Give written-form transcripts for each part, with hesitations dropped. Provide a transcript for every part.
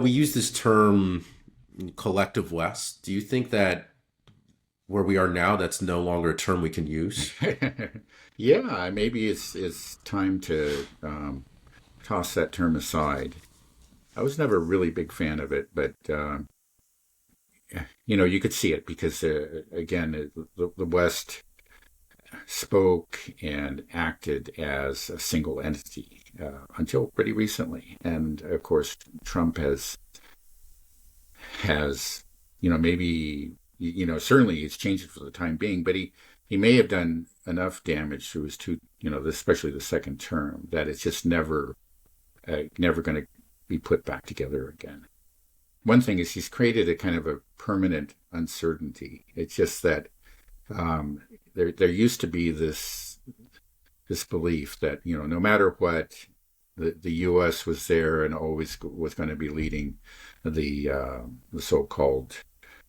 We use this term collective West. Do you think that where we are now, that's no longer a term we can use? Yeah, maybe it's time to toss that term aside. I was never a really big fan of it, but you could see it because again, the West spoke and acted as a single entity until pretty recently, and of course, Trump has maybe certainly it's changed it for the time being, but he may have done enough damage through his two, especially the second term, that it's just never going to be put back together again. One thing is he's created a kind of a permanent uncertainty. It's just that there used to be this belief that no matter what, the U.S. was there and always was going to be leading the so-called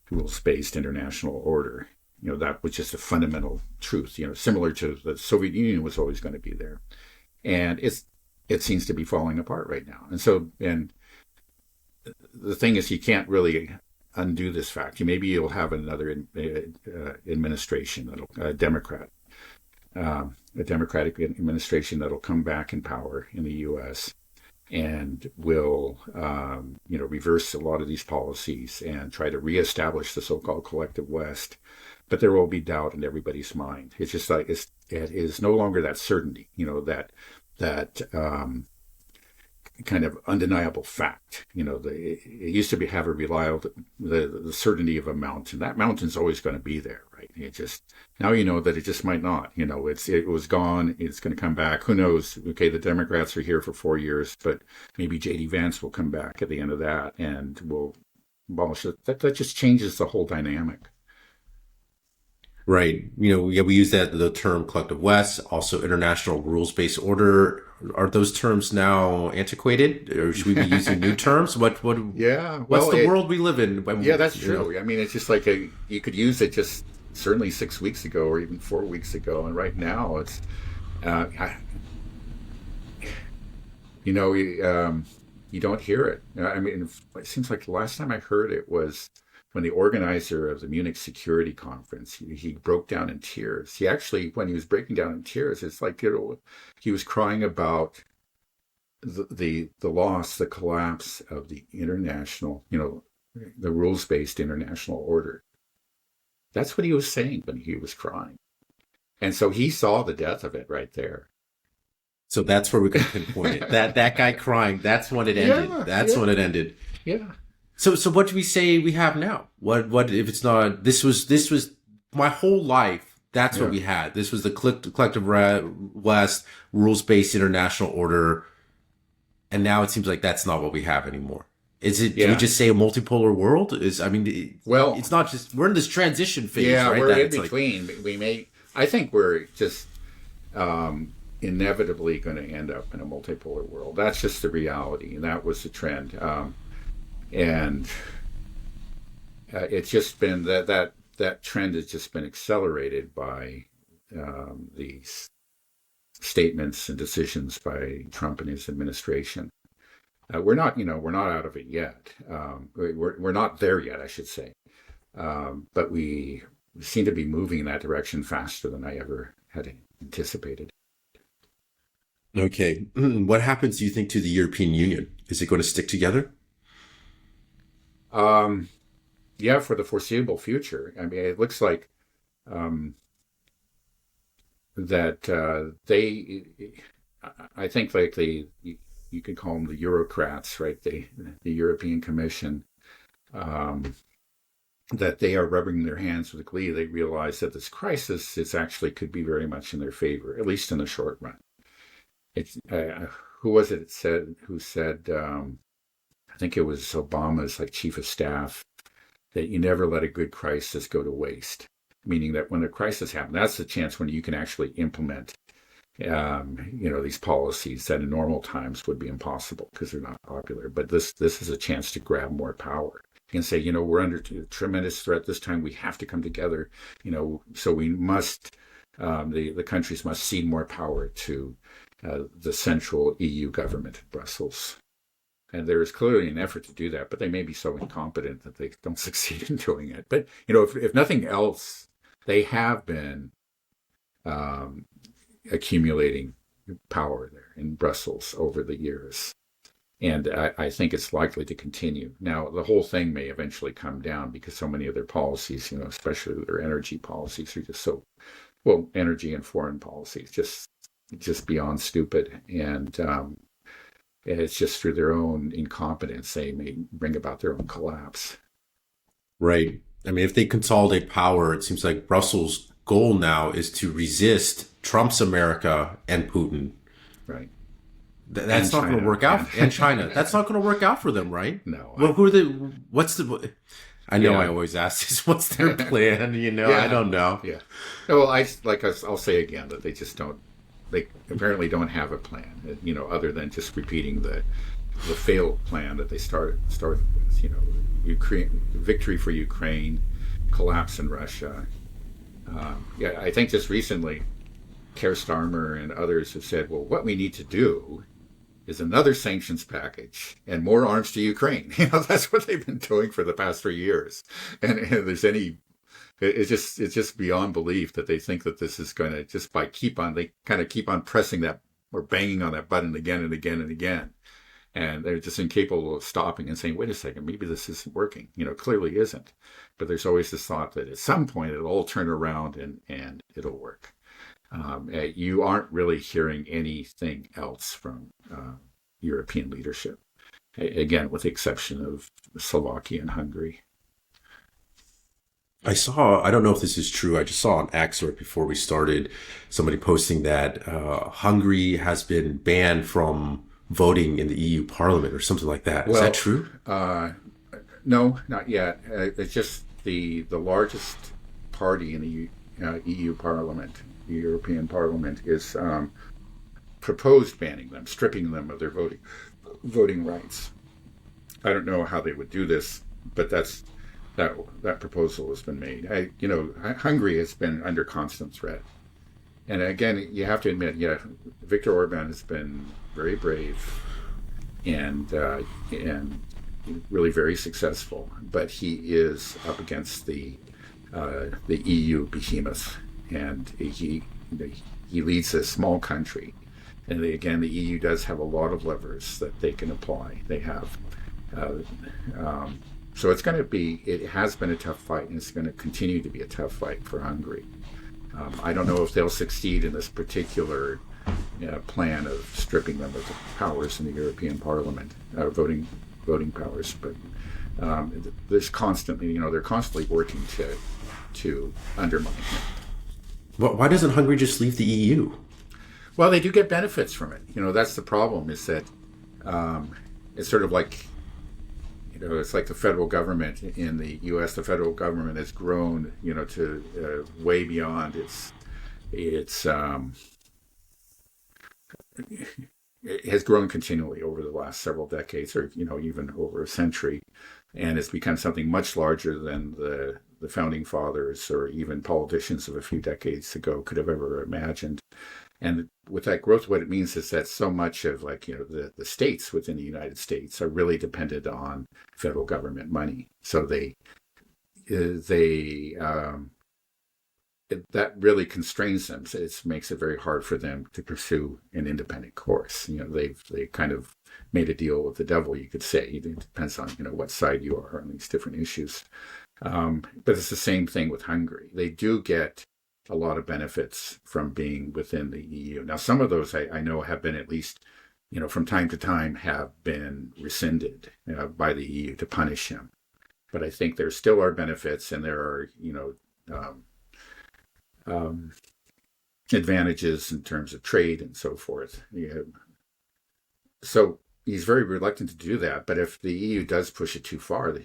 rules-based international order. That was just a fundamental truth. Similar to the Soviet Union was always going to be there, and it seems to be falling apart right now. And the thing is, you can't really undo this fact. Maybe you'll have another administration a Democratic administration that'll come back in power in the U.S. and will, reverse a lot of these policies and try to reestablish the so-called collective West. But there will be doubt in everybody's mind. It's just like it is no longer that certainty, that kind of undeniable fact. It used to have a reliable the certainty of a mountain. That mountain's always going to be there, right? It just now that it just might not. It was gone. It's going to come back. Who knows? Okay, the Democrats are here for 4 years, but maybe J.D. Vance will come back at the end of that and will abolish it. That just changes the whole dynamic. Right. Yeah, we use the term collective West, also international rules-based order. Are those terms now antiquated, or should we be using new terms? Yeah, what's well, the world we live in? yeah, that's true. I mean, it's just like you could use it just certainly 6 weeks ago or even 4 weeks ago, and right now it's, I, you don't hear it. I mean, it seems like the last time I heard it was when the organizer of the Munich Security Conference, he broke down in tears. He actually, when he was breaking down in tears, it's like he was crying about the loss, the collapse of the international, the rules-based international order. That's what he was saying when he was crying. And so he saw the death of it right there. So that's where we can pinpoint it. That guy crying, that's when it ended. Yeah, That's yeah, when it ended. yeah. So what do we say we have now? What if it's not? This was my whole life. That's what Yeah. we had. This was the collective West rules based international order, and now it seems like that's not what we have anymore. Is it? Do we Yeah. just say a multipolar world? I mean, Well, it's not just we're in this transition phase, yeah, right? we're That in it's like between. I think we're just inevitably going to end up in a multipolar world. That's just the reality, and that was the trend. And it's just been that trend has just been accelerated by these statements and decisions by Trump and his administration. We're not out of it yet. We're not there yet, I should say. But we seem to be moving in that direction faster than I ever had anticipated. okay. What happens? Do you think to the European Union? Is it going to stick together? Um, yeah, for the foreseeable future. I mean, it looks like um, that I think like you could call them the Eurocrats, right? The European Commission, um, that they are rubbing their hands with glee. They realize that this crisis is actually could be very much in their favor, at least in the short run. It's who was it that said who said I think it was Obama's like chief of staff that you never let a good crisis go to waste. Meaning that when a crisis happens, that's the chance when you can actually implement, these policies that in normal times would be impossible because they're not popular. But this is a chance to grab more power. You can say, we're under tremendous threat this time. We have to come together. So we must. The countries must cede more power to the central EU government, Brussels. And there is clearly an effort to do that, but they may be so incompetent that they don't succeed in doing it. But, if nothing else, they have been um, accumulating power there in Brussels over the years. And I think it's likely to continue. Now, the whole thing may eventually come down because so many of their policies, especially their energy policies, are just so, well, energy and foreign policies, just beyond stupid. And it's just through their own incompetence, they may bring about their own collapse. Right. I mean, if they consolidate power, it seems like Brussels' goal now is to resist Trump's America and Putin. Right. That's not going to work out. And China. That's not going to work out for them, right? No. Well, I know I always ask this, what's their plan? I don't know. Yeah. Well, I'll say again that they just don't, they apparently don't have a plan, other than just repeating the failed plan that they started with, Ukraine, victory for Ukraine, collapse in Russia. I think just recently, Keir Starmer and others have said, well, what we need to do is another sanctions package and more arms to Ukraine. That's what they've been doing for the past 3 years. And it's just beyond belief that they think that this is going to they kind of keep on pressing that or banging on that button again and again and again. And they're just incapable of stopping and saying, wait a second, maybe this isn't working. Clearly isn't. But there's always this thought that at some point it'll all turn around and it'll work. You aren't really hearing anything else from European leadership, again, with the exception of Slovakia and Hungary. I don't know if this is true, I just saw on X right before we started, somebody posting that Hungary has been banned from voting in the EU Parliament or something like that. Is that true? No, not yet. It's just the largest party in the EU Parliament, the European Parliament, is proposed banning them, stripping them of their voting rights. I don't know how they would do this, but that proposal has been made. Hungary has been under constant threat, and again, you have to admit, Viktor Orban has been very brave and really very successful, but he is up against the EU behemoth, and he leads a small country. And again, the EU does have a lot of levers that they can apply. They have, so it has been a tough fight, and it's going to continue to be a tough fight for Hungary. I don't know if they'll succeed in this particular plan of stripping them of the powers in the European Parliament, voting powers, but there's constantly, they're constantly working to undermine him. Well, why doesn't Hungary just leave the EU? Well, they do get benefits from it. That's the problem, is that it's sort of like, it's like the federal government in the U.S. The federal government has grown, to way beyond it has grown continually over the last several decades, or even over a century, and it's become something much larger than the founding fathers or even politicians of a few decades ago could have ever imagined. And with that growth, what it means is that so much of the states within the United States are really dependent on federal government money. So that really constrains them. So it makes it very hard for them to pursue an independent course. They kind of made a deal with the devil, you could say. It depends on what side you are on these different issues. But it's the same thing with Hungary. They do get a lot of benefits from being within the EU. Now, some of those I know have been, at least, from time to time, have been rescinded by the EU to punish him. But I think there still are benefits, and there are, advantages in terms of trade and so forth. So he's very reluctant to do that. But if the EU does push it too far,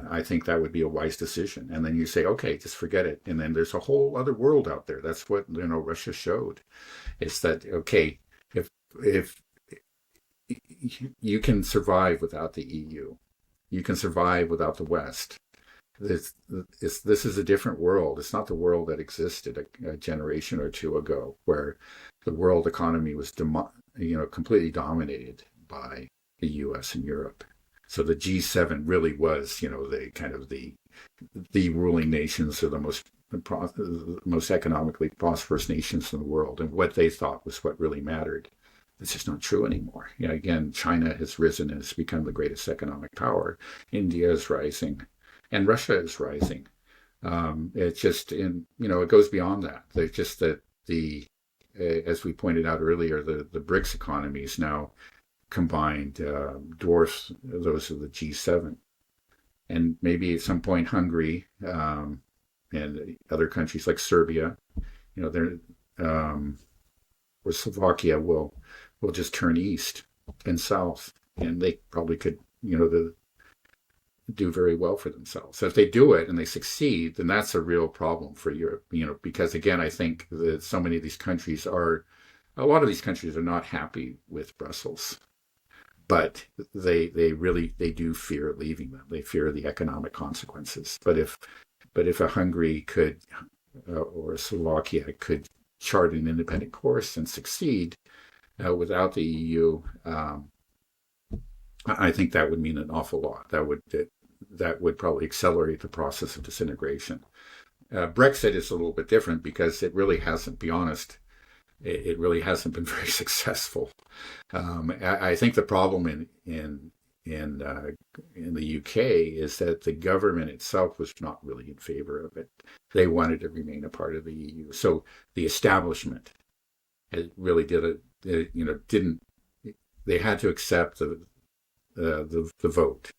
I think that would be a wise decision. And then you say, okay, just forget it. And then there's a whole other world out there. That's what Russia showed. It's that, okay, if you can survive without the EU, you can survive without the West. This is a different world. It's not the world that existed a generation or two ago, where the world economy was completely dominated by the U.S. and Europe. So the G7 really was, the kind of the ruling nations, or the most economically prosperous nations in the world, and what they thought was what really mattered. It's just not true anymore. Again, China has risen and has become the greatest economic power. India is rising, and Russia is rising. It's just it goes beyond that. There's just that as we pointed out earlier, the BRICS economies now combined dwarfs those of the G7. And maybe at some point Hungary and other countries like Serbia, or Slovakia will just turn east and south, and they probably could, do very well for themselves. So if they do it and they succeed, then that's a real problem for Europe, because again, I think that so many of these countries a lot of these countries are not happy with Brussels, but they do fear leaving them. They fear the economic consequences. But if a Hungary could, or a Slovakia could chart an independent course and succeed without the EU, I think that would mean an awful lot. That would probably accelerate the process of disintegration. Brexit is a little bit different because it really hasn't, be honest, it really hasn't been very successful. I think the problem in the UK is that the government itself was not really in favor of it. They wanted to remain a part of the EU. So the establishment really didn't. They had to accept the vote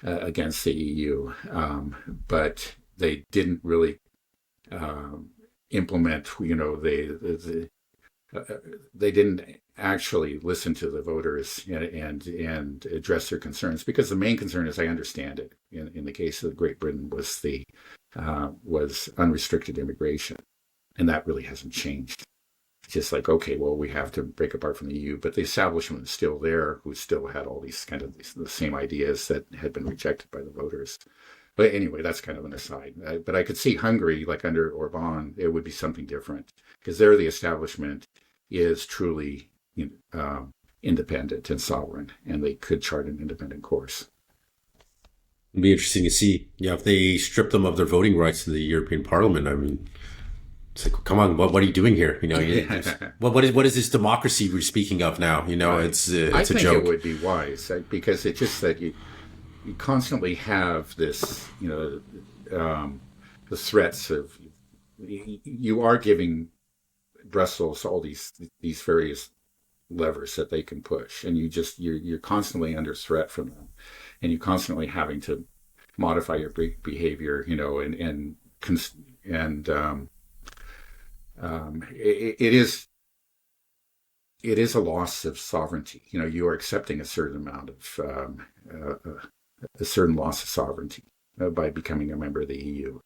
against the EU, but they didn't really implement. They didn't actually listen to the voters and address their concerns, because the main concern, as I understand it, in the case of Great Britain, was unrestricted immigration, and that really hasn't changed. It's just like, okay, well, we have to break apart from the EU, but the establishment is still there, who still had all these the same ideas that had been rejected by the voters. But anyway, that's kind of an aside. But I could see Hungary, like under Orban, it would be something different, because there the establishment is truly independent and sovereign, and they could chart an independent course. It'd be interesting to see, if they strip them of their voting rights in the European Parliament. I mean, it's like, come on, what are you doing here? What is this democracy we're speaking of now? Right. It's I a think joke. it would be wise, because it's just that you constantly have this, the threats of, you are giving Brussels all these various levers that they can push, and you're constantly under threat from them, and you're constantly having to modify your behavior, it is a loss of sovereignty. You are accepting a certain amount of a certain loss of sovereignty by becoming a member of the EU.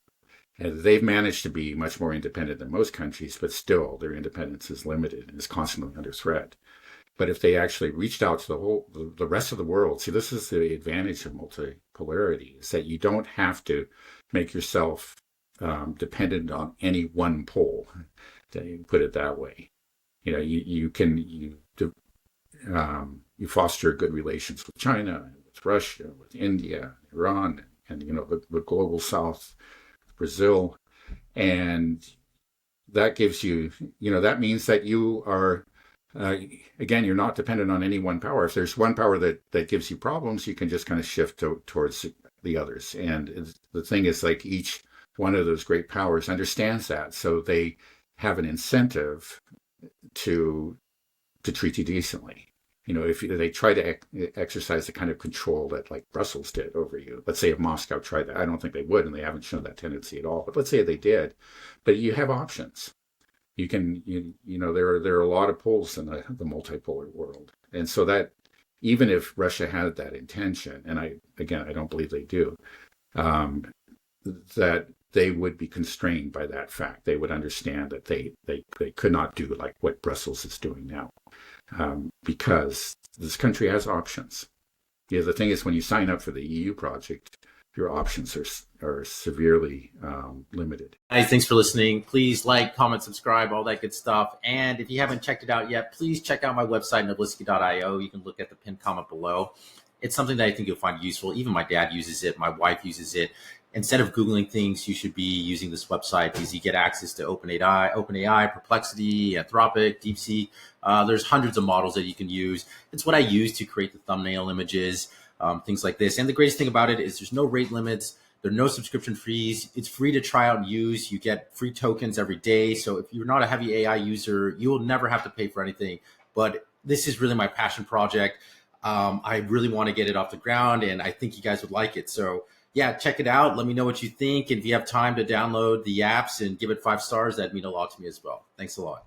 And they've managed to be much more independent than most countries, but still their independence is limited and is constantly under threat. But if they actually reached out to the rest of the world, see, this is the advantage of multipolarity, is that you don't have to make yourself dependent on any one pole, to put it that way. You foster good relations with China, with Russia, with India, Iran, and the global South, Brazil, and that gives you, that means that you are, again, you're not dependent on any one power. If there's one power that gives you problems, you can just kind of shift towards the others. And the thing is, like, each one of those great powers understands that, so they have an incentive to treat you decently. If they try to exercise the kind of control that, like, Brussels did over you, let's say if Moscow tried that, I don't think they would, and they haven't shown that tendency at all. But let's say they did, but you have options. You can, there are a lot of poles in the multipolar world, and so that even if Russia had that intention, and I don't believe they do, that they would be constrained by that fact. They would understand that they could not do like what Brussels is doing now, because this country has options. The thing is, when you sign up for the EU project, your options are severely limited. Guys, thanks for listening. Please like, comment, subscribe, all that good stuff. And if you haven't checked it out yet, please check out my website, nobliski.io. You can look at the pinned comment below. It's something that I think you'll find useful. Even my dad uses it. My wife uses it. Instead of Googling things, you should be using this website because you get access to OpenAI, Perplexity, Anthropic, DeepSeek. There's hundreds of models that you can use. It's what I use to create the thumbnail images, things like this. And the greatest thing about it is there's no rate limits. There are no subscription fees. It's free to try out and use. You get free tokens every day. So if you're not a heavy AI user, you will never have to pay for anything. But this is really my passion project. I really want to get it off the ground, and I think you guys would like it. So yeah, check it out. Let me know what you think. And if you have time to download the apps and give it 5 stars, that'd mean a lot to me as well. Thanks a lot.